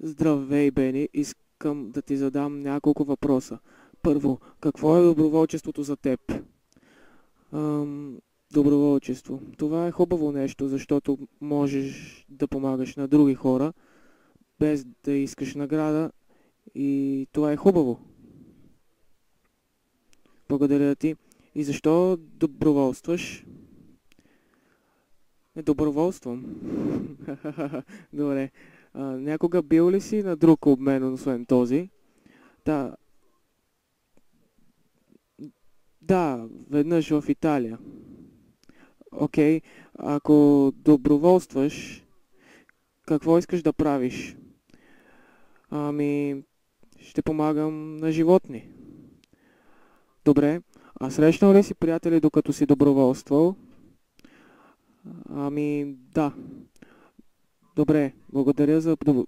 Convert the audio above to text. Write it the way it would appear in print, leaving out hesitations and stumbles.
Здравей, Бени. Искам да ти задам няколко въпроса. Първо, какво е доброволчеството за теб? Доброволчество. Това е хубаво нещо, защото можеш да помагаш на други хора, без да искаш награда и това е хубаво. Благодаря ти. И защо доброволстваш? Не доброволствам. Добре. Някога бил ли си на друг обмен, освен този? Да, да, веднъж в Италия. Окей, ако доброволстваш, какво искаш да правиш? Ами, ще помагам на животни. Добре, а срещнал ли си приятели докато си доброволствал? Ами, да. Добре, благодаря за интервю.